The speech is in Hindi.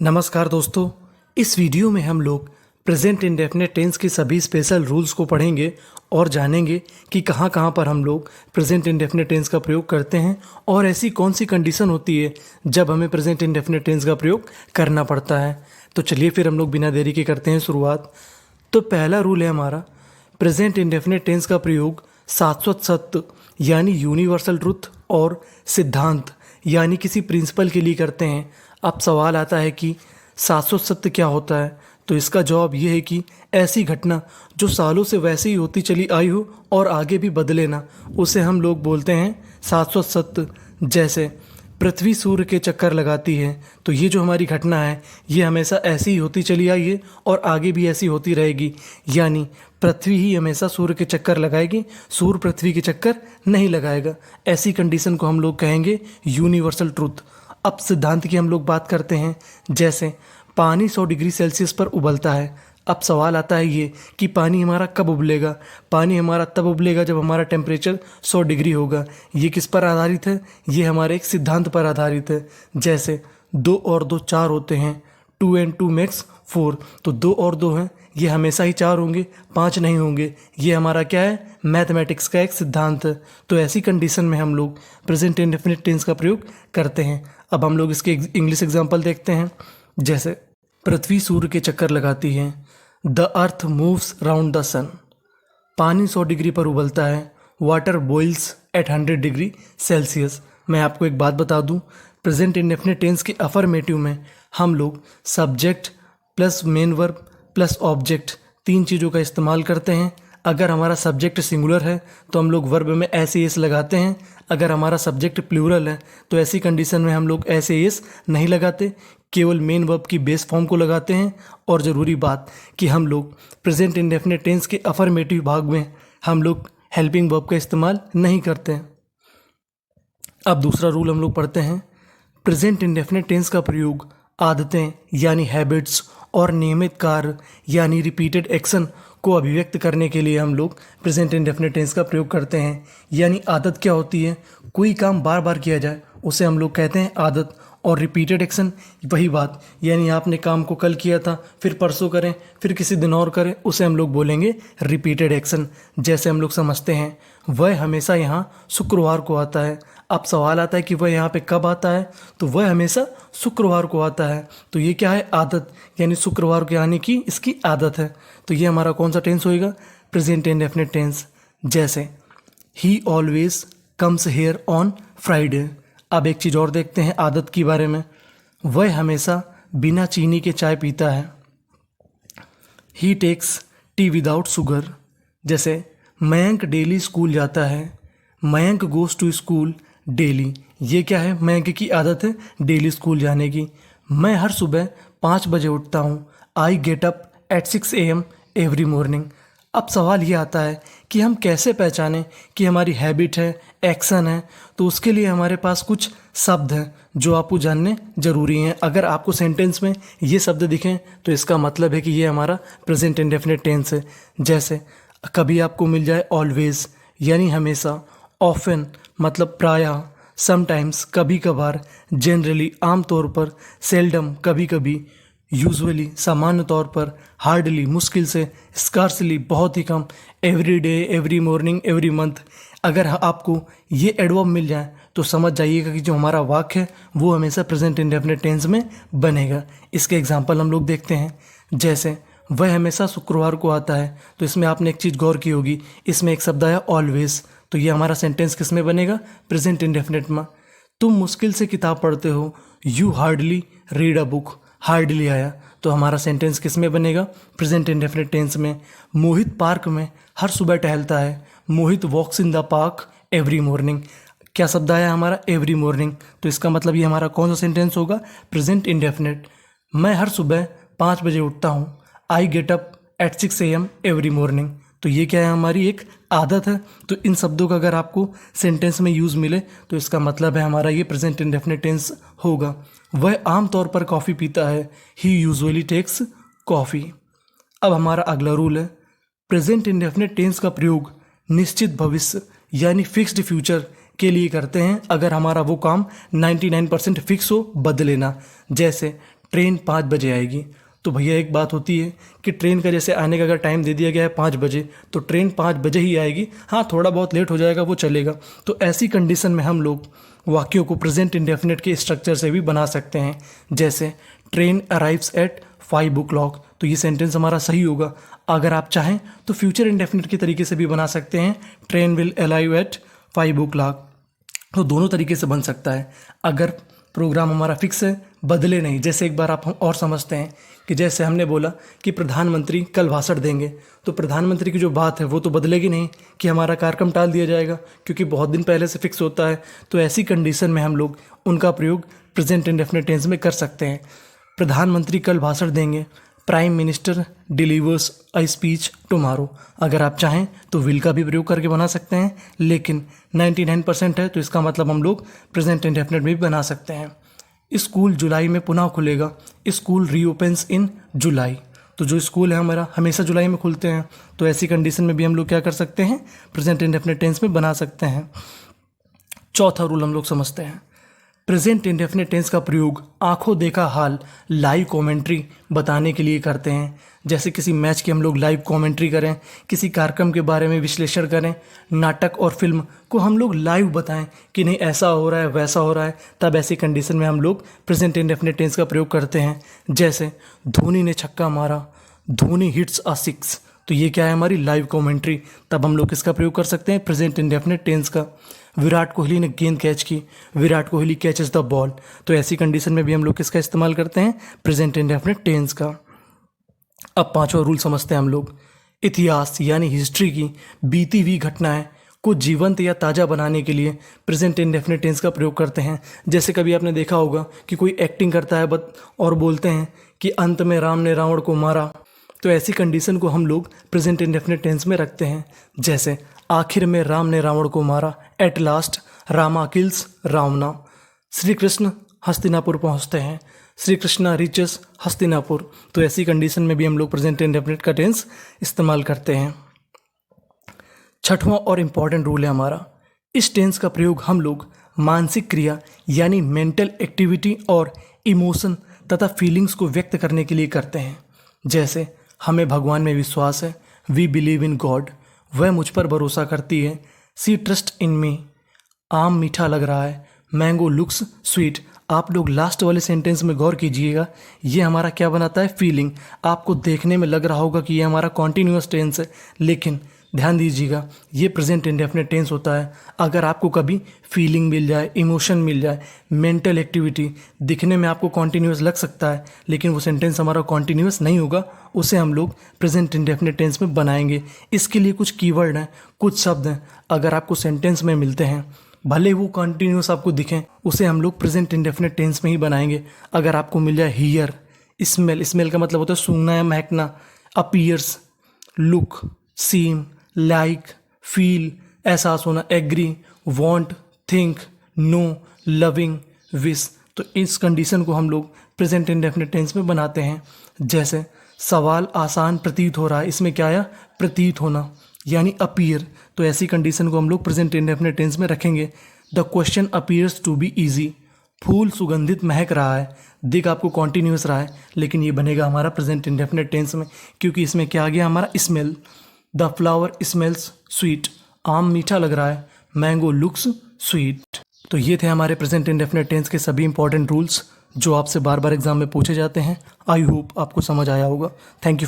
नमस्कार दोस्तों, इस वीडियो में हम लोग प्रेजेंट इंडेफिनिट टेंस के सभी स्पेशल रूल्स को पढ़ेंगे और जानेंगे कि कहाँ कहाँ पर हम लोग प्रेजेंट इंडेफिनिट टेंस का प्रयोग करते हैं और ऐसी कौन सी कंडीशन होती है जब हमें प्रेजेंट इंडेफिनिट टेंस का प्रयोग करना पड़ता है। तो चलिए फिर हम लोग बिना देरी के करते हैं शुरुआत। तो पहला रूल है हमारा, प्रेजेंट इंडेफिनिट टेंस का प्रयोग शाश्वत सत्य यानी यूनिवर्सल ट्रुथ और सिद्धांत यानी किसी प्रिंसिपल के लिए करते हैं। अब सवाल आता है कि शाश्वत सत्य क्या होता है। तो इसका जवाब ये है कि ऐसी घटना जो सालों से वैसे ही होती चली आई हो और आगे भी बदले ना, उसे हम लोग बोलते हैं शाश्वत सत्य। जैसे पृथ्वी सूर्य के चक्कर लगाती है, तो ये जो हमारी घटना है ये हमेशा ऐसी ही होती चली आई है और आगे भी ऐसी होती रहेगी। यानी पृथ्वी ही हमेशा सूर्य के चक्कर लगाएगी, सूर्य पृथ्वी के चक्कर नहीं लगाएगा। ऐसी कंडीशन को हम लोग कहेंगे यूनिवर्सल ट्रुथ। अब सिद्धांत की हम लोग बात करते हैं। जैसे पानी 100 डिग्री सेल्सियस पर उबलता है। अब सवाल आता है ये कि पानी हमारा कब उबलेगा। पानी हमारा तब उबलेगा जब हमारा टेम्परेचर 100 डिग्री होगा। ये किस पर आधारित है? ये हमारे एक सिद्धांत पर आधारित है। जैसे 2 और 2 4 होते हैं, 2 and 2 makes 4। तो 2 और 2 हैं, ये हमेशा ही 4 होंगे, 5 नहीं होंगे। ये हमारा क्या है? मैथमेटिक्स का एक सिद्धांत है। तो ऐसी कंडीशन में हम लोग प्रेजेंट इंडेफिनिट टेंस का प्रयोग करते हैं। अब हम लोग इसके इंग्लिश एग्जाम्पल देखते हैं। जैसे पृथ्वी सूर्य के चक्कर लगाती है, the earth moves round the sun. पानी 100 डिग्री पर उबलता है, water boils at 100 degree Celsius. मैं आपको एक बात बता दूं, प्रेजेंट इंडेफिनिट टेंस के अफर्मेटिव में हम लोग subject plus main verb plus object 3 चीज़ों का इस्तेमाल करते हैं। अगर हमारा सब्जेक्ट सिंगुलर है तो हम लोग वर्ब में ऐसे एस लगाते हैं। अगर हमारा सब्जेक्ट प्लूरल है तो ऐसी कंडीशन में हम लोग ऐसे एस नहीं लगाते, केवल मेन वर्ब की बेस फॉर्म को लगाते हैं। और ज़रूरी बात कि हम लोग प्रेजेंट इंडेफिनिट टेंस के अफर्मेटिव भाग में हम लोग हेल्पिंग वर्ब का इस्तेमाल नहीं करते हैं। अब दूसरा रूल हम लोग पढ़ते हैं। प्रेजेंट इंडेफिनिट टेंस का प्रयोग आदतें यानी हैबिट्स और नियमित कार्य यानी रिपीटेड एक्शन को अभिव्यक्त करने के लिए हम लोग प्रेजेंट इंडेफिनिट टेंस का प्रयोग करते हैं। यानी आदत क्या होती है? कोई काम बार बार किया जाए उसे हम लोग कहते हैं आदत। और रिपीटेड एक्शन वही बात, यानी आपने काम को कल किया था, फिर परसों करें, फिर किसी दिन और करें, उसे हम लोग बोलेंगे रिपीटेड एक्शन। जैसे हम लोग समझते हैं वह हमेशा यहाँ शुक्रवार को आता है। अब सवाल आता है कि वह यहाँ पे कब आता है? तो वह हमेशा शुक्रवार को आता है। तो ये क्या है? आदत, यानी शुक्रवार के आने की इसकी आदत है। तो ये हमारा कौन सा टेंस होएगा? Present indefinite tense. जैसे ही always comes here on Friday. अब एक चीज़ और देखते हैं आदत के बारे में। वह हमेशा बिना चीनी के चाय पीता है। He takes tea without sugar. जैसे मयंक डेली स्कूल जाता है। Mayank goes to school daily. ये क्या है? मयंक की आदत है डेली स्कूल जाने की। मैं हर सुबह 5 बजे उठता हूँ। I get up at 6 AM every morning. अब सवाल ये आता है कि हम कैसे पहचानें कि हमारी हैबिट है, एक्शन है। तो उसके लिए हमारे पास कुछ शब्द हैं जो आपको जानने ज़रूरी हैं। अगर आपको सेंटेंस में ये शब्द दिखें तो इसका मतलब है कि ये हमारा प्रेजेंट इंडेफिनिट टेंस है। जैसे कभी आपको मिल जाए ऑलवेज यानी हमेशा, ऑफन मतलब प्रायः, समटाइम्स कभी कभार, जनरली आमतौर पर, सेल्डम कभी कभी, यूजुअली सामान्य तौर पर, हार्डली मुश्किल से, स्कार्सली बहुत ही कम, every day, every morning, every month. अगर आपको ये एडवर्ब मिल जाए तो समझ जाइएगा कि जो हमारा वाक्य है वो हमेशा प्रेजेंट इंडेफिनिट टेंस में बनेगा। इसके एग्जांपल हम लोग देखते हैं। जैसे वह हमेशा शुक्रवार को आता है, तो इसमें आपने एक चीज़ गौर की होगी, इसमें एक शब्द आया ऑलवेज। तो ये हमारा सेंटेंस किस में बनेगा? प्रेजेंट इंडेफिनिट में। तुम मुश्किल से किताब पढ़ते हो। You hardly read a book. Hardly आया तो हमारा सेंटेंस किस में बनेगा? प्रेजेंट इंडेफिनिट टेंस में। मोहित पार्क में हर सुबह टहलता है। Mohit walks in the park every morning. क्या शब्द आया हमारा? Every morning. तो इसका मतलब ये हमारा कौन सा सेंटेंस होगा? Present indefinite. मैं हर सुबह 5 बजे उठता हूँ। I get up at 6 AM every morning. तो ये क्या है? हमारी एक आदत है। तो इन शब्दों का अगर आपको सेंटेंस में यूज़ मिले तो इसका मतलब है हमारा ये प्रेजेंट इंडेफिनिट टेंस होगा। वह आमतौर पर कॉफ़ी पीता है। ही यूजुअली टेक्स कॉफ़ी। अब हमारा अगला रूल है, प्रेजेंट इंडेफिनिट टेंस का प्रयोग निश्चित भविष्य यानी फिक्स्ड फ्यूचर के लिए करते हैं अगर हमारा वो काम 99% फिक्स हो, बदले ना। जैसे ट्रेन 5 बजे आएगी। तो भैया एक बात होती है कि ट्रेन का जैसे आने का अगर टाइम दे दिया गया है 5 बजे, तो ट्रेन 5 बजे ही आएगी। हाँ, थोड़ा बहुत लेट हो जाएगा वो चलेगा। तो ऐसी कंडीशन में हम लोग वाक्यों को प्रेजेंट इंडेफिनिट के स्ट्रक्चर से भी बना सकते हैं। जैसे ट्रेन अराइव्स एट 5 o'clock, तो ये सेंटेंस हमारा सही होगा। अगर आप चाहें तो फ्यूचर इंडेफिनिट के तरीके से भी बना सकते हैं, train will arrive at 5 o'clock। तो दोनों तरीके से बन सकता है। अगर प्रोग्राम हमारा फिक्स है, बदले नहीं। जैसे एक बार आप हम और समझते हैं कि जैसे हमने बोला कि प्रधानमंत्री कल भाषण देंगे, तो प्रधानमंत्री की जो बात है वो तो बदलेगी नहीं कि हमारा कार्यक्रम टाल दिया जाएगा, क्योंकि बहुत दिन पहले से फिक्स होता है। तो ऐसी कंडीशन में हम लोग उनका प्रयोग प्रेजेंट इंडेफिनिट टेंस में कर सकते हैं। प्रधानमंत्री कल भाषण देंगे, prime minister delivers a speech tomorrow. अगर आप चाहें तो विल का भी प्रयोग करके बना सकते हैं, लेकिन 99% है तो इसका मतलब हम लोग प्रेजेंट इंडेफिनिट में भी बना सकते हैं। स्कूल जुलाई में पुनः खुलेगा, स्कूल रीओपन्स इन जुलाई। तो जो स्कूल है हमारा हमेशा जुलाई में खुलते हैं, तो ऐसी कंडीशन में भी हम लोग क्या कर सकते हैं, प्रेजेंट इंडेफिनिट टेंस में बना सकते हैं। चौथा रूल हम लोग समझते हैं। प्रेजेंट इंडेफिनिट टेंस का प्रयोग आंखों देखा हाल, लाइव कमेंट्री बताने के लिए करते हैं। जैसे किसी मैच की हम लोग लाइव कमेंट्री करें, किसी कार्यक्रम के बारे में विश्लेषण करें, नाटक और फिल्म को हम लोग लाइव बताएं कि नहीं ऐसा हो रहा है वैसा हो रहा है, तब ऐसी कंडीशन में हम लोग प्रेजेंट इंडेफिनिट टेंस का प्रयोग करते हैं। जैसे धोनी ने छक्का मारा, धोनी हिट्स अ 6, तो ये क्या है, हमारी लाइव कमेंट्री। तब हम लोग इसका प्रयोग कर सकते हैं प्रेजेंट इंडेफिनिट टेंस का। विराट कोहली ने गेंद कैच की, Virat Kohli catches the ball, तो ऐसी कंडीशन में भी हम लोग किसका इस्तेमाल करते हैं, प्रेजेंट इंडेफिनिट टेंस का। अब पांचवा रूल समझते हैं हम लोग। इतिहास यानी हिस्ट्री की बीती हुई घटनाएं को जीवंत या ताज़ा बनाने के लिए प्रेजेंट इंडेफिनिट टेंस का प्रयोग करते हैं। जैसे कभी आपने देखा होगा कि कोई एक्टिंग करता है और बोलते हैं कि अंत में राम ने रावण को मारा, तो ऐसी कंडीशन को हम लोग प्रेजेंट इंडेफिनिट टेंस में रखते हैं। जैसे आखिर में राम ने रावण को मारा, at last Rama kills Ravana. Shri Krishna Hastinapur पहुंचते हैं, श्री कृष्णा रीचेस हस्तिनापुर, तो ऐसी कंडीशन में भी हम लोग प्रेजेंट इंडेफिनिट का टेंस इस्तेमाल करते हैं। छठवां और इम्पॉर्टेंट रूल है हमारा, इस टेंस का प्रयोग हम लोग मानसिक क्रिया यानी मेंटल एक्टिविटी और इमोशन तथा फीलिंग्स को व्यक्त करने के लिए करते हैं। जैसे हमें भगवान में विश्वास है, वी बिलीव इन गॉड, वह मुझ पर भरोसा करती है, सी ट्रस्ट इन मी, आम मीठा लग रहा है, मैंगो लुक्स स्वीट। आप लोग लास्ट वाले सेंटेंस में गौर कीजिएगा, ये हमारा क्या बनाता है, फीलिंग। आपको देखने में लग रहा होगा कि ये हमारा कॉन्टिन्यूअस टेंस है, लेकिन ध्यान दीजिएगा ये प्रेजेंट इंडेफिनिट टेंस होता है। अगर आपको कभी फीलिंग मिल जाए, इमोशन मिल जाए, मेंटल एक्टिविटी, दिखने में आपको कॉन्टिन्यूअस लग सकता है, लेकिन वो सेंटेंस हमारा कॉन्टिन्यूअस नहीं होगा, उसे हम लोग प्रेजेंट इंडेफिनिट टेंस में बनाएंगे। इसके लिए कुछ कीवर्ड हैं, कुछ शब्द हैं, अगर आपको सेंटेंस में मिलते हैं, भले वो कॉन्टिन्यूअस आपको दिखें, उसे हम लोग प्रेजेंट इंडेफिनिट टेंस में ही बनाएंगे। अगर आपको मिल जाए हियर, स्मेल, स्मेल का मतलब होता है सूंघना या महकना, appears, look, seem, like, feel, एहसास होना, agree, want, think, know, loving, wish, तो इस कंडीशन को हम लोग प्रेजेंट इंडेफिनिट टेंस में बनाते हैं। जैसे सवाल आसान प्रतीत हो रहा है, इसमें क्या आया, प्रतीत होना यानी अपीयर, तो ऐसी कंडीशन को हम लोग प्रेजेंट इंडेफिनिट टेंस में रखेंगे। The question appears to be easy, फूल सुगंधित महक रहा है, दिख आपको कॉन्टिन्यूअस रहा है, लेकिन ये बनेगा हमारा प्रेजेंट इंडेफिनिट टेंस में, क्योंकि इसमें क्या आ गया हमारा, smell. The flower smells sweet, आम मीठा लग रहा है, मैंगो लुक्स स्वीट। तो ये थे हमारे प्रेजेंट इंडेफिनिट टेंस के सभी इंपॉर्टेंट रूल्स जो आपसे बार बार एग्जाम में पूछे जाते हैं। आई होप आपको समझ आया होगा। Thank you.